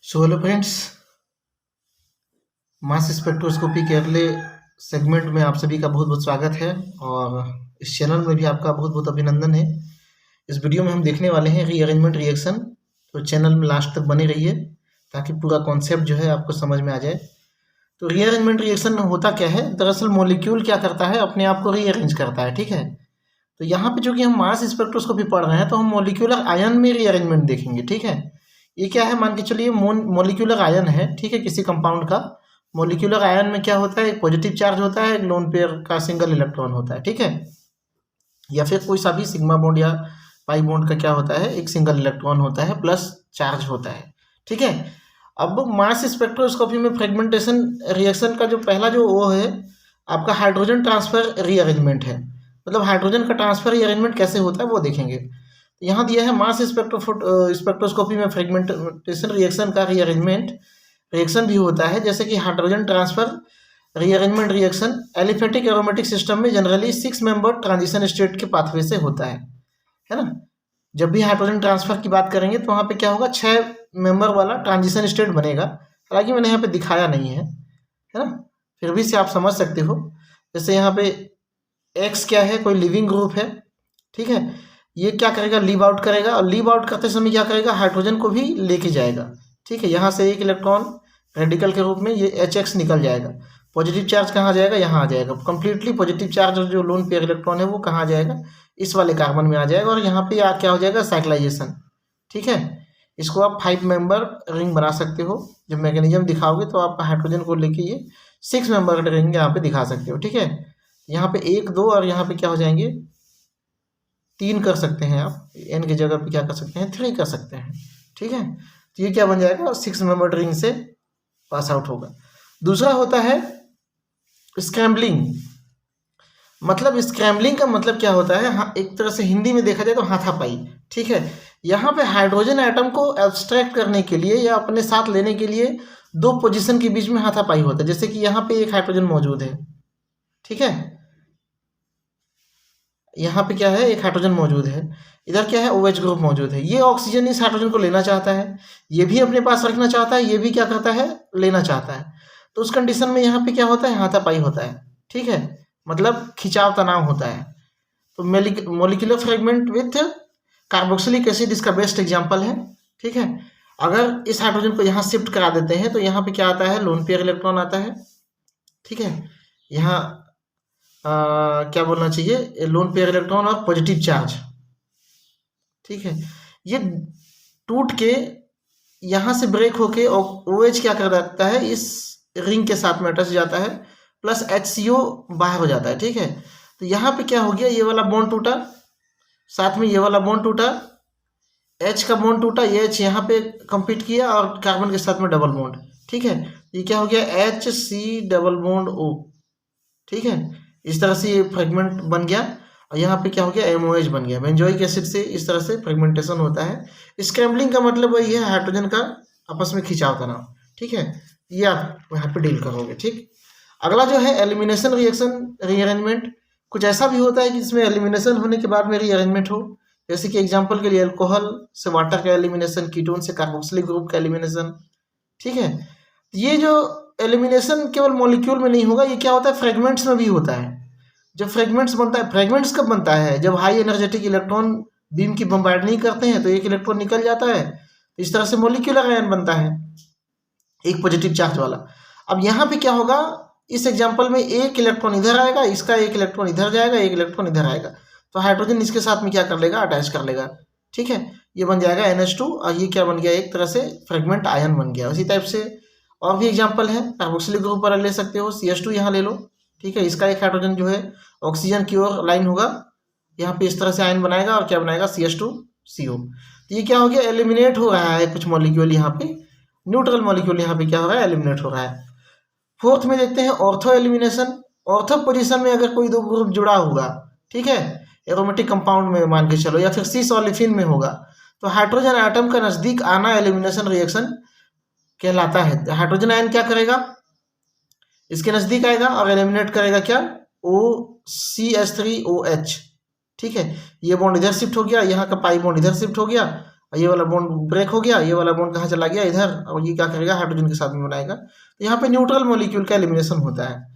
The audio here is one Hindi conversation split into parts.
So hello friends, mass spectroscopy के अगले सेगमेंट में आप सभी का बहुत बहुत स्वागत है। और इस चैनल में भी आपका बहुत बहुत अभिनंदन है। इस वीडियो में हम देखने वाले हैं रीअरेंजमेंट रिएक्शन। तो चैनल में लास्ट तक बने रहिए ताकि पूरा कॉन्सेप्ट जो है आपको समझ में आ जाए। तो रीअरेंजमेंट रिएक्शन में होता क्या है, दरअसल मॉलिक्यूल क्या करता है, अपने आप को रीअरेंज करता है। ठीक है, तो यहाँ पे जो कि हम मास स्पेक्ट्रोस्कोपी पढ़ रहे हैं तो हम मॉलिक्यूलर आयन में रीअरेंजमेंट देखेंगे। ठीक है, ये क्या है, मान के चलिए मॉलिक्यूलर आयन है। ठीक है, किसी कंपाउंड का मॉलिक्यूलर आयन में क्या होता है, एक पॉजिटिव चार्ज होता है, एक लोन पेयर का सिंगल इलेक्ट्रॉन होता है। ठीक है, या फिर कोई सा भी सिग्मा बॉन्ड या पाई बॉन्ड का क्या होता है, एक सिंगल इलेक्ट्रॉन होता है, प्लस चार्ज होता है। ठीक है, अब मास स्पेक्ट्रोस्कोपी में फ्रेगमेंटेशन रिएक्शन का जो पहला जो वो है आपका हाइड्रोजन ट्रांसफर रीअरेंजमेंट है। मतलब हाइड्रोजन का ट्रांसफर रीअरेंजमेंट कैसे होता है वो देखेंगे। यहाँ दिया है मास स्पेक्ट्रोस्कोपी में फ्रेगमेंटेशन रिएक्शन का रीअरेंजमेंट रिएक्शन भी होता है, जैसे कि hydrogen transfer rearrangement reaction aliphatic aromatic system में जनरली 6 मेंबर ट्रांजिशन स्टेट के पाथवे से होता है ना। जब भी हाइड्रोजन ट्रांसफर की बात करेंगे तो वहाँ पे क्या होगा, 6 मेंबर वाला ट्रांजिशन स्टेट बनेगा। हालांकि मैंने यहाँ पे दिखाया नहीं है ना, फिर भी से आप समझ सकते हो। जैसे यहाँ पे एक्स क्या है, कोई लिविंग ग्रुप है। ठीक है, ये क्या करेगा, लीव आउट करेगा, और लीव आउट करते समय क्या करेगा, हाइड्रोजन को भी लेके जाएगा। ठीक है, यहाँ से एक इलेक्ट्रॉन रेडिकल के रूप में ये HX निकल जाएगा। पॉजिटिव चार्ज कहाँ जाएगा, यहाँ आ जाएगा। कंप्लीटली पॉजिटिव चार्ज जो लोन पेयर इलेक्ट्रॉन है वो कहाँ जाएगा, इस वाले कार्बन में आ जाएगा। और यहाँ पे क्या हो जाएगा, साइक्लाइजेशन। ठीक है, इसको आप 5 मेंबर रिंग बना सकते हो। जब मैकेनिज्म दिखाओगे तो आप हाइड्रोजन को लेके ये 6 मेंबर रिंग यहाँ पे दिखा सकते हो। ठीक है, यहाँ पे 1 2 और यहाँ पे क्या हो जाएंगे, 3 कर सकते हैं आप। n की जगह पे क्या कर सकते हैं, 3 कर सकते हैं। ठीक है, तो ये क्या बन जाएगा, 6 मेंबर रिंग से पास आउट होगा। दूसरा होता है स्क्रैम्बलिंग। मतलब स्क्रैम्बलिंग का मतलब क्या होता है, हाँ, एक तरह से हिंदी में देखा जाए तो हाथापाई। ठीक है, यहाँ पे हाइड्रोजन एटम को एब्स्ट्रैक्ट करने के लिए या अपने साथ लेने के लिए 2 पोजीशन के बीच में हाथापाई होता है। जैसे कि यहाँ पे एक हाइड्रोजन मौजूद है। ठीक है, यहाँ पे क्या है, एक हाइड्रोजन मौजूद है, इधर क्या है, OH ग्रुप मौजूद है। ये ऑक्सीजन इस हाइड्रोजन को लेना चाहता है, ये भी अपने पास रखना चाहता है, ये भी क्या करता है, लेना चाहता है। तो उस कंडीशन में यहाँ पे क्या होता है, हाथापाई होता है। ठीक है, मतलब खिंचाव तनाव होता है। तो molecular fragment with carboxylic acid इसका बेस्ट एग्जाम्पल है। ठीक है, अगर इस हाइड्रोजन को यहाँ शिफ्ट करा देते हैं तो यहाँ पे क्या आता है, लोन पेयर इलेक्ट्रॉन आता है। ठीक है, यहाँ क्या बोलना चाहिए, लोन पेयर इलेक्ट्रॉन और पॉजिटिव चार्ज। ठीक है, ये टूट के यहाँ से ब्रेक होके OH क्या कर देता है, इस रिंग के साथ में अटैच जाता है, प्लस HCO बाहर हो जाता है। ठीक है, तो यहाँ पे क्या हो गया, ये वाला बॉन्ड टूटा, साथ में ये वाला बॉन्ड टूटा, H का बॉन्ड टूटा, ये H यहाँ पे कंपीट किया और कार्बन के साथ में डबल बॉन्ड। ठीक है, ये क्या हो गया, HC डबल बॉन्ड O। ठीक है, इस तरह से ये फ्रेगमेंट बन गया। और यहाँ पे क्या हो गया, MOH बन गया। बेंजोइक एसिड से इस तरह से फ्रेगमेंटेशन होता है। स्क्रैम्बलिंग का मतलब वही है, हाइड्रोजन का आपस में खिंचाव तनाव। ठीक है, ये आप यहाँ पे डील करोगे। ठीक, अगला जो है एलिमिनेशन रिएक्शन रीअरेंजमेंट। कुछ ऐसा भी होता है कि जिसमें एलिमिनेशन होने के बाद में रीअरेंजमेंट हो। जैसे कि एग्जाम्पल के लिए अल्कोहल से वाटर का एलिमिनेशन, कीटोन से कार्बोक्सिलिक ग्रुप का एलिमिनेशन। ठीक है, ये जो एलिमिनेशन केवल मॉलिक्यूल में नहीं होगा, ये क्या होता है, फ्रेगमेंट्स में भी होता है। जब फ्रेगमेंट्स बनता है, फ्रेगमेंट्स कब बनता है, जब हाई एनर्जेटिक इलेक्ट्रॉन बीम की बम्बार्डनिंग नहीं करते हैं तो एक इलेक्ट्रॉन निकल जाता है। इस तरह से मॉलिक्यूलर आयन बनता है, एक पॉजिटिव चार्ज वाला। अब यहाँ पे क्या होगा, इस एग्जाम्पल में एक इलेक्ट्रॉन इधर आएगा, इसका एक इलेक्ट्रॉन इधर जाएगा, एक इलेक्ट्रॉन इधर आएगा, तो हाइड्रोजन इसके साथ में क्या कर लेगा, अटैच कर लेगा। ठीक है, ये बन जाएगा NH2 और ये क्या बन गया, एक तरह से फ्रेगमेंट आयन बन गया। उसी टाइप से और भी एग्जाम्पल है, कार्बोक्सिलिक ग्रुप पर ले सकते हो, CH2 यहाँ ले लो। ठीक है, इसका एक हाइड्रोजन जो है ऑक्सीजन की ओर लाइन होगा, यहाँ पे इस तरह से आयन बनाएगा और क्या बनाएगा, CH2CO। तो ये क्या हो गया, एलिमिनेट हो रहा है कुछ मॉलिक्यूल, यहाँ पे न्यूट्रल मॉलिक्यूल यहाँ पे क्या हो रहा है, एलिमिनेट हो रहा है। फोर्थ में देखते हैं ऑर्थो एलिमिनेशन। ऑर्थो पोजीशन में अगर कोई 2 ग्रुप जुड़ा होगा, ठीक है, एरोमेटिक कंपाउंड में मान के चलो, या फिर सिस ओलिफिन में होगा, तो हाइड्रोजन एटम का नजदीक आना एलिमिनेशन रिएक्शन कहलाता है। हाइड्रोजन आयन क्या करेगा, इसके नजदीक आएगा और एलिमिनेट करेगा क्या, OCH3OH। ठीक है, ये बॉन्ड इधर शिफ्ट हो गया, यहाँ का पाई बॉन्ड इधर शिफ्ट हो गया और ये वाला बॉन्ड ब्रेक हो गया, ये वाला बॉन्ड कहाँ चला गया इधर, और ये क्या करेगा हाइड्रोजन के साथ में बनाएगा। तो यहाँ पे न्यूट्रल मॉलिक्यूल का एलिमिनेशन होता है।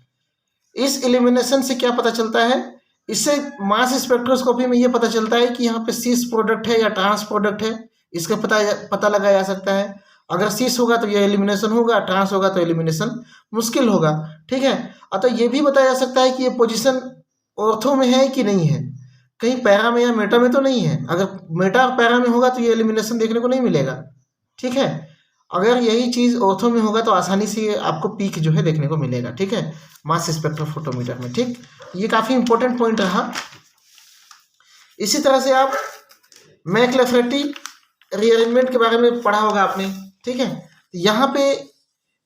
इस एलिमिनेशन से क्या पता चलता है, इससे मास स्पेक्ट्रोस्कोपी में ये पता चलता है कि यहाँ पे सिस प्रोडक्ट है या ट्रांस प्रोडक्ट है, इसका पता लगाया जा सकता है। अगर सिस होगा तो ये एलिमिनेशन होगा, ट्रांस होगा तो एलिमिनेशन मुश्किल होगा, ठीक है। अतः ये भी बताया जा सकता है कि ये पोजीशन ऑर्थो में है कि नहीं है, कहीं पैरा में या मेटा में तो नहीं है। अगर मेटा और पैरा में होगा तो ये एलिमिनेशन देखने को नहीं मिलेगा, ठीक है। अगर यही चीज़ ऑर्थो में होगा तो आसानी से आपको पीक जो है देखने को मिलेगा, ठीक है, मास स्पेक्ट्रोफोटोमीटर में, ठीक। ये काफ़ी इंपॉर्टेंट पॉइंट रहा। इसी तरह से आप मैकलैफेटी रीअरेंजमेंट के बारे में पढ़ा होगा आपने, ठीक है। यहाँ पे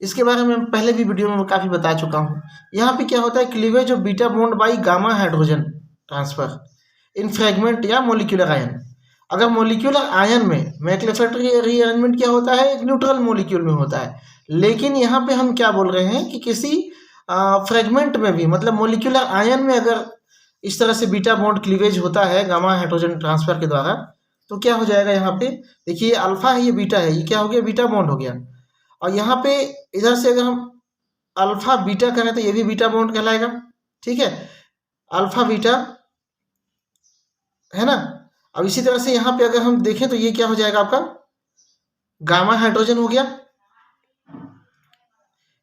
इसके बारे में पहले भी वीडियो में काफ़ी बता चुका हूँ। यहाँ पे क्या होता है, cleavage of beta bond by gamma hydrogen transfer in fragment या मोलिकुलर आयन। अगर मोलिकुलर आयन में मैकलैफेटी रीअरेंजमेंट क्या होता है, एक न्यूट्रल मोलिक्यूल में होता है, लेकिन यहाँ पे हम क्या बोल रहे हैं कि किसी फ्रेगमेंट में भी, मतलब मोलिकुलर आयन में अगर इस तरह से बीटा बॉन्ड क्लीवेज होता है गामा हाइड्रोजन ट्रांसफर के द्वारा, तो क्या हो जाएगा, यहाँ पे देखिए अल्फा है, ये बीटा है, ये क्या हो गया, बीटा बॉन्ड हो गया। और यहाँ पे इधर से अगर हम अल्फा बीटा करें तो ये भी बीटा बॉन्ड कहलाएगा, ठीक है, अल्फा बीटा, है ना। अब इसी तरह से यहाँ पे अगर हम देखें तो ये क्या हो जाएगा, आपका गामा हाइड्रोजन हो गया,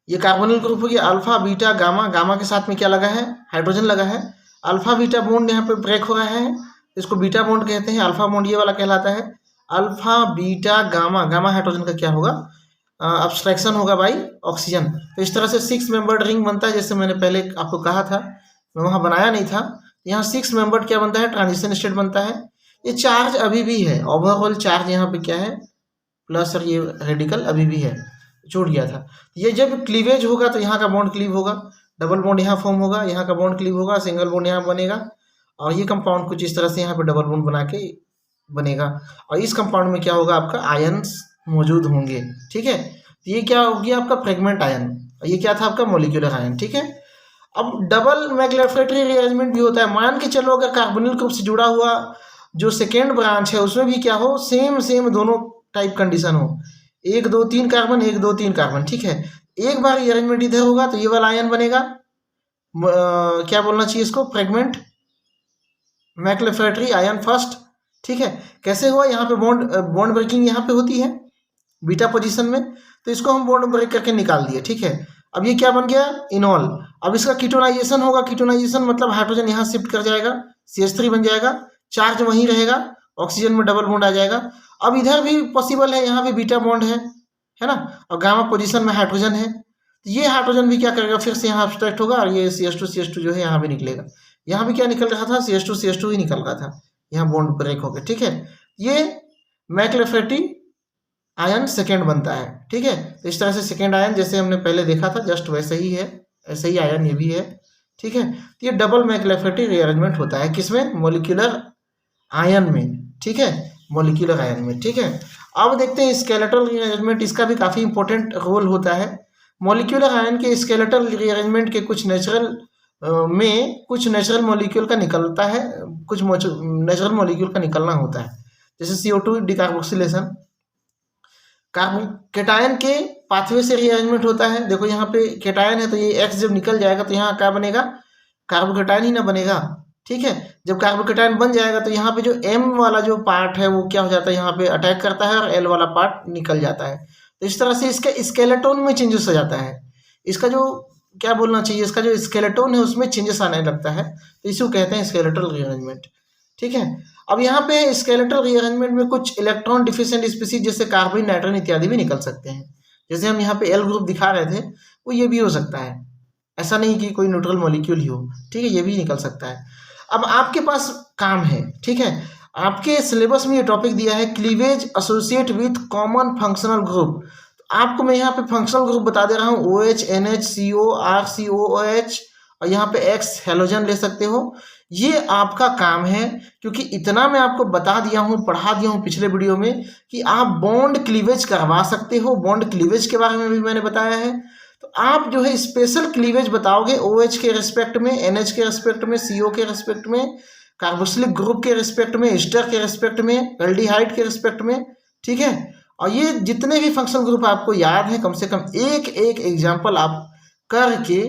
ये कार्बोनिल ग्रुप हो गया, अल्फा बीटा गामा, गामा के साथ में क्या लगा है, हाइड्रोजन लगा है। अल्फा बीटा बॉन्ड यहाँ पे ब्रेक हो रहा है, इसको बीटा बॉन्ड कहते हैं। अल्फा बॉन्ड ये वाला कहलाता है alpha beta gamma, gamma hydrogen का क्या होगा, अब्स्ट्रैक्शन होगा बाई ऑक्सीजन। तो इस तरह से 6 मेंबर्ड रिंग बनता है, जैसे मैंने पहले आपको कहा था, मैं वहाँ बनाया नहीं था। यहाँ 6 मेंबर्ड क्या बनता है, ट्रांजिशन स्टेट बनता है। ये चार्ज अभी भी है, ओवरऑल चार्ज यहाँ पे क्या है, प्लस, और ये रेडिकल अभी भी है, छूट गया था। ये जब क्लीवेज होगा तो यहाँ का बॉन्ड क्लीव होगा, डबल बॉन्ड यहाँ फॉर्म होगा, यहाँ का बॉन्ड क्लीव होगा, सिंगल बॉन्ड यहाँ बनेगा, और ये कंपाउंड कुछ इस तरह से यहाँ पे डबल बॉन्ड बना के बनेगा। और इस कंपाउंड में क्या होगा, आपका आयन्स मौजूद होंगे, ठीक है। तो ये क्या हो गया, आपका फ्रेगमेंट आयन, और ये क्या था, आपका मोलिकुलर आयन, ठीक है। अब डबल मैकलैफेटी रीअरेंजमेंट भी होता है। मान के चलो अगर कार्बोनिल ग्रुप से जुड़ा हुआ जो सेकेंड ब्रांच है उसमें भी क्या हो, सेम दोनों टाइप कंडीशन हो, 1 2 3 कार्बन, 1 2 3 कार्बन, ठीक है। एक बार रीअरेंजमेंट इधर होगा तो ये वाला आयन बनेगा, क्या बोलना चाहिए इसको, फ्रेगमेंट मैकलैफेटी आयन फर्स्ट, ठीक है। कैसे हुआ, यहाँ पे बॉन्ड ब्रेकिंग यहाँ पे होती है बीटा पोजीशन में, तो इसको हम बॉन्ड ब्रेक करके निकाल दिए, ठीक है। अब ये क्या बन गया, इनॉल। अब इसका कीटोनाइजेशन होगा, कीटोनाइजेशन मतलब हाइड्रोजन यहाँ शिफ्ट कर जाएगा, CH3 बन जाएगा, चार्ज वहीं रहेगा, ऑक्सीजन में डबल बॉन्ड आ जाएगा। अब इधर भी पॉसिबल है, यहाँ भी बीटा बॉन्ड है ना, और गामा पोजीशन में हाइड्रोजन है, तो ये हाइड्रोजन भी क्या करेगा, फिर से यहाँ अब्स्ट्रैक्ट होगा, और ये CH2 जो है यहाँ भी निकलेगा। यहाँ भी क्या निकल रहा था, CH2 ही निकल रहा था, यहाँ बॉन्ड ब्रेक हो गया, ठीक है। ये मैकलैफेटी आयन सेकेंड बनता है, ठीक है। तो इस तरह से सेकेंड आयन जैसे हमने पहले देखा था, जस्ट वैसे ही है, ऐसे ही आयन ये भी है, ठीक है। तो ये डबल मैकलैफेटी रीअरेंजमेंट होता है, किसमें, मोलिकुलर आयन में, ठीक है, मोलिकुलर आयन में, ठीक है। अब देखते हैं स्केलेटल रीअरेंजमेंट, इसका भी काफ़ी इंपॉर्टेंट रोल होता है। मोलिकुलर आयन के स्केलेटल रीअरेंजमेंट के कुछ नेचुरल मॉलिक्यूल का निकलता है, कुछ नेचुरल मॉलिक्यूल का निकलना होता है, जैसे CO2 डिकार्बोक्सिलेशन। केटायन के पाथवे से रीअरेंजमेंट होता है। देखो यहाँ पे केटायन है तो ये X जब निकल जाएगा तो यहाँ क्या बनेगा, कार्बोकेटायन ही ना बनेगा, ठीक है। जब कार्बोकेटायन बन जाएगा तो यहाँ पे जो M वाला जो पार्ट है वो क्या हो जाता है, यहाँ पे अटैक करता है और L वाला पार्ट निकल जाता है। तो इस तरह से इसके स्केलेटोन में चेंजेस हो जाता है, इसका जो क्या बोलना चाहिए, इसका जो स्केलेटोन है उसमें चेंजेस आने लगता है, तो इसको कहते हैं स्केलेटल रीअरेंजमेंट, ठीक है। अब यहाँ पे स्केलेटल रीअरेंजमेंट में कुछ इलेक्ट्रॉन डिफिशिएंट स्पीसीज जैसे कार्बन, नाइट्रोजन इत्यादि भी निकल सकते हैं। जैसे हम यहाँ पे L ग्रुप दिखा रहे थे, वो ये भी हो सकता है, ऐसा नहीं कि कोई न्यूट्रल मॉलिक्यूल ही हो, ठीक है, ये भी निकल सकता है। अब आपके पास काम है, ठीक है, आपके सिलेबस में ये टॉपिक दिया है cleavage associate with common functional group. आपको मैं यहाँ पे फंक्शनल ग्रुप बता दे रहा हूँ, OH, NH, CO, R, COOH, और यहाँ पे X हेलोजन ले सकते हो। ये आपका काम है, क्योंकि इतना मैं आपको बता दिया हूँ, पढ़ा दिया हूँ पिछले वीडियो में कि आप बॉन्ड क्लीवेज करवा सकते हो। बॉन्ड क्लीवेज के बारे में भी मैंने बताया है, तो आप जो है स्पेशल क्लीवेज बताओगे OH के रिस्पेक्ट में, NH के रिस्पेक्ट में, CO के रिस्पेक्ट में, कार्बोक्सिलिक ग्रुप के रिस्पेक्ट में, एस्टर के रिस्पेक्ट में, एल्डिहाइड के रिस्पेक्ट में, ठीक है। और ये जितने भी फंक्शनल ग्रुप आपको याद है, कम से कम एक एक एग्जाम्पल आप करके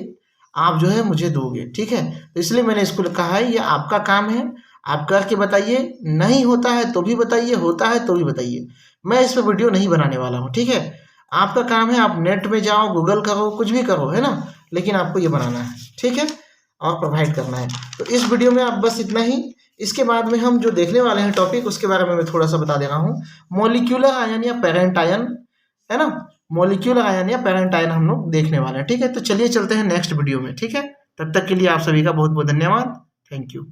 आप जो है मुझे दोगे, ठीक है। तो इसलिए मैंने इसको कहा है ये आपका काम है, आप करके बताइए, नहीं होता है तो भी बताइए, होता है तो भी बताइए। मैं इस पर वीडियो नहीं बनाने वाला हूँ, ठीक है। आपका काम है, आप नेट में जाओ, गूगल करो, कुछ भी करो, है ना, लेकिन आपको ये बनाना है, ठीक है, और प्रोवाइड करना है। तो इस वीडियो में आप बस इतना ही। इसके बाद में हम जो देखने वाले हैं टॉपिक, उसके बारे में मैं थोड़ा सा बता दे रहा हूँ। मॉलिक्यूलर आयन या पेरेंट आयन, है ना, मॉलिक्यूलर आयन या पेरेंट आयन हम लोग देखने वाले हैं, ठीक है। तो चलिए चलते हैं नेक्स्ट वीडियो में, ठीक है। तब तक के लिए आप सभी का बहुत बहुत धन्यवाद। Thank you.